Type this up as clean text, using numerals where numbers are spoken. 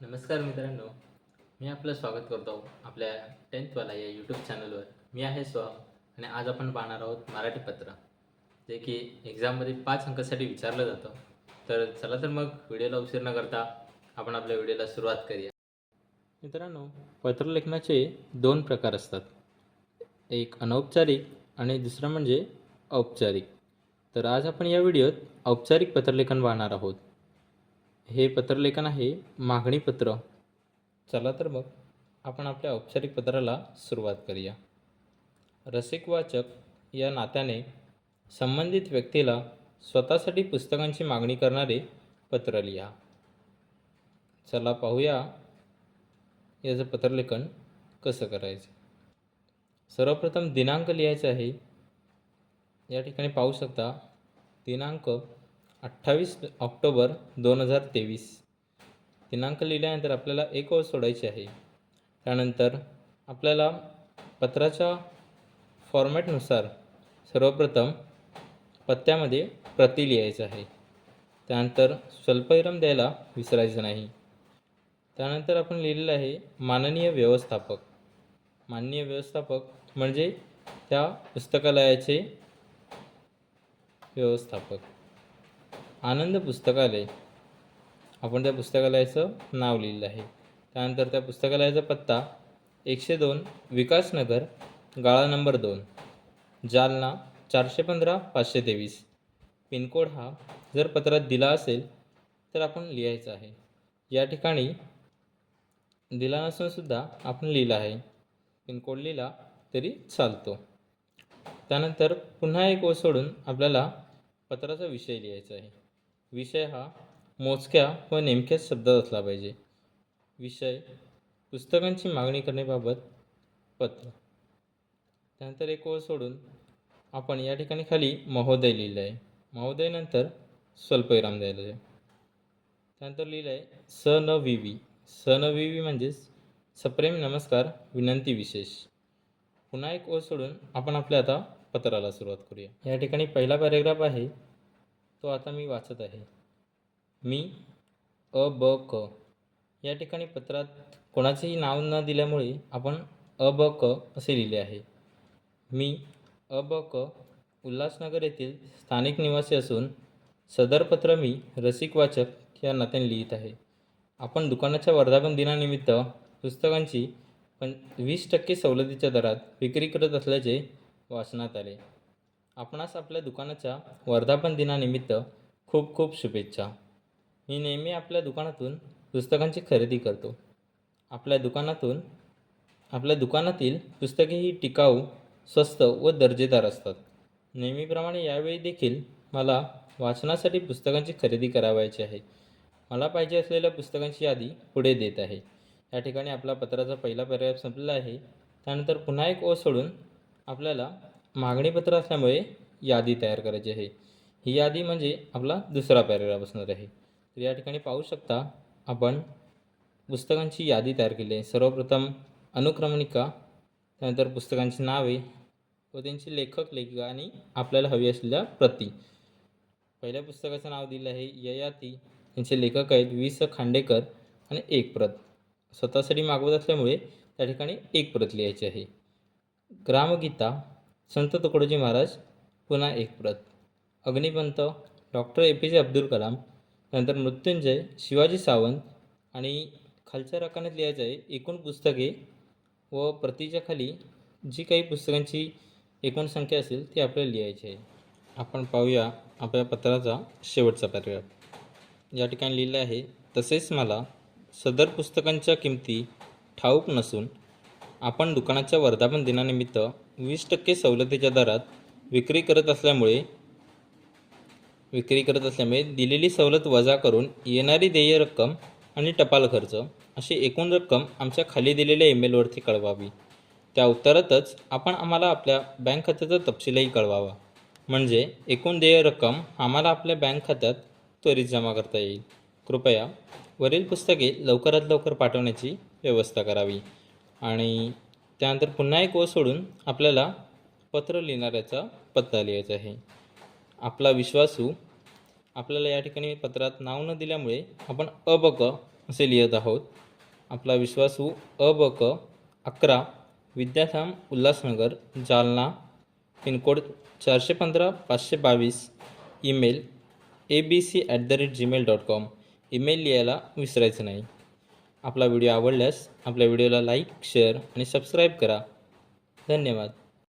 नमस्कार मित्रांनो, मी आपलं स्वागत करतो आपल्या 10th या यूट्यूब चॅनलवर. मी आहे सोहम आणि आज आपण पाहणार आहोत मराठी पत्र, जे की एक्झाममध्ये 5 अंकासाठी विचारलं जातं. तर चला तर मग व्हिडिओला उशीर न करता आपण आपल्या व्हिडिओला सुरुवात करूया. मित्रांनो, पत्रलेखनाचे 2 प्रकार असतात. एक अनौपचारिक आणि दुसरं म्हणजे औपचारिक. तर आज आपण या व्हिडिओत औपचारिक पत्रलेखन पाहणार आहोत. हे पत्रलेखन आहे मागणी पत्र. चला तर मग आपण आपल्या औपचारिक पत्राला सुरुवात करूया. रसिक वाचक या नात्याने संबंधित व्यक्तीला स्वतःसाठी पुस्तकांची मागणी करणारे पत्र लिहा. चला पाहूया याचं पत्रलेखन कसं करायचं. सर्वप्रथम दिनांक लिहायचा आहे. या ठिकाणी पाहू शकता दिनांक 28 ऑक्टोबर 2023. दिनांक लिहिल्यानंतर आपल्याला एक ओळ सोडायची आहे. त्यानंतर आपल्याला पत्राच्या फॉर्मॅटनुसार सर्वप्रथम पत्त्यामध्ये प्रती लिहायचं आहे. त्यानंतर स्वल्पविराम द्यायला विसरायचं नाही. त्यानंतर आपण लिहिलेलं आहे माननीय व्यवस्थापक. माननीय व्यवस्थापक म्हणजे त्या पुस्तकालयाचे व्यवस्थापक. आनंद पुस्तकालय, आपण त्या पुस्तकालयाचं नाव लिहिलं आहे. त्यानंतर त्या पुस्तकालयाचा पत्ता 102 विकासनगर, गाळा नंबर 2, जालना 415 523. पिनकोड हा जर पत्रात दिला असेल तर आपण लिहायचा आहे. या ठिकाणी दिला नसूनसुद्धा आपण लिहिला आहे. पिनकोड लिहिला तरी चालतो. त्यानंतर पुन्हा एक ओळ सोडून आपल्याला पत्राचा विषय लिहायचा आहे. विषय हा मोजक्या व नेमक्या शब्दात असला पाहिजे. विषय पुस्तकांची मागणी करण्याबाबत पत्र. त्यानंतर एक ओळ सोडून आपण या ठिकाणी खाली महोदय लिहिलं आहे. महोदयनंतर स्वल्पविराम द्यायला आहे. त्यानंतर लिहिलं आहे स न विवी. स न विवी म्हणजेच सप्रेम नमस्कार विनंती विशेष. पुन्हा एक ओळ सोडून आपण आपल्या आता पत्राला सुरुवात करूया. या ठिकाणी पहिला पॅरेग्राफ आहे तो आता मी वाचत आहे. मी अ ब क. या ठिकाणी पत्रात कोणाचेही नाव न दिल्यामुळे आपण अ ब क असे लिहिले आहे. मी अ ब क उल्हासनगर येथील स्थानिक निवासी असून सदर पत्र मी रसिक वाचक या नात्याने लिहित आहे. आपण दुकानाच्या वर्धापन दिनानिमित्त पुस्तकांची 20% सवलतीच्या दरात विक्री करत असल्याचे वाचनात आले. आपणास आपल्या दुकानाच्या वर्धापन दिनानिमित्त खूप खूप शुभेच्छा. मी नेहमी आपल्या दुकानातून पुस्तकांची खरेदी करतो. आपल्या दुकानातील पुस्तके ही टिकाऊ, स्वस्त व दर्जेदार असतात. नेहमीप्रमाणे यावेळी देखील मला वाचनासाठी पुस्तकांची खरेदी करावयाची आहे. मला पाहिजे असलेल्या पुस्तकांची यादी पुढे देत आहे. या ठिकाणी आपला पत्राचा पहिला पॅरेग्राफ संपलेला आहे. त्यानंतर पुन्हा एक ओळ सोडून आपल्याला मागणीपत्र असल्यामुळे यादी तयार करायची आहे. ही यादी म्हणजे आपला दुसरा पॅरेग्राफ असणार आहे. तर या ठिकाणी पाहू शकता आपण पुस्तकांची यादी तयार केली आहे. सर्वप्रथम अनुक्रमणिका, त्यानंतर पुस्तकांची नावे व त्यांची लेखक, लेखिका आणि आपल्याला हवी असलेल्या प्रती. पहिल्या पुस्तकाचं नाव दिलं आहे ययाती. त्यांचे लेखक आहेत वि. स. खांडेकर आणि एक प्रत. स्वतःसाठी मागवत असल्यामुळे त्या ठिकाणी एक प्रत लिहायची आहे. ग्रामगीता संत तुकडोजी महाराज, पुन्हा एक प्रत. अग्निपंथ डॉक्टर APJ अब्दुल कलाम. त्यानंतर मृत्युंजय शिवाजी सावंत आणि खालच्या रकान्यात लिहायचं आहे एकूण पुस्तके व प्रतीच्या खाली जी काही पुस्तकांची एकूण संख्या असेल ती आपल्याला लिहायची आहे. आपण पाहूया आपल्या पत्राचा शेवटचा पॅरेग्राफ. या ठिकाणी लिहिलं आहे तसेच मला सदर पुस्तकांच्या किमती ठाऊक नसून आपण दुकानाच्या वर्धापन दिनानिमित्त 20% सवलतीच्या दरात विक्री करत असल्यामुळे दिलेली सवलत वजा करून येणारी देय रक्कम आणि टपाल खर्च अशी एकूण रक्कम आमच्या खाली दिलेल्या ईमेलवरती कळवावी. त्या उत्तरातच आपण आम्हाला आपल्या बँक खात्याचा तपशीलही कळवावा, म्हणजे एकूण देय रक्कम आम्हाला आपल्या बँक खात्यात त्वरित जमा करता येईल. कृपया वरील पुस्तके लवकरात लवकर पाठवण्याची व्यवस्था करावी. आणि त्यानंतर पुन्हा एक ओळ सोडून आपल्याला पत्र लिहिणाऱ्याचा पत्ता लिहायचा आहे. आपला विश्वासू. आपल्याला या ठिकाणी पत्रात नाव न दिल्यामुळे आपण अ ब क असे लिहित आहोत. आपला विश्वासू अ.ब.क. 11 Vidyadham Ulhasnagar Jalna pin code 415-522. Email abc@gmail.com. Email लिहायला विसरायचं नाही. आपला व्हिडिओ आवडल्यास आपल्या व्हिडिओला लाईक, शेअर आणि सबस्क्राईब करा. धन्यवाद.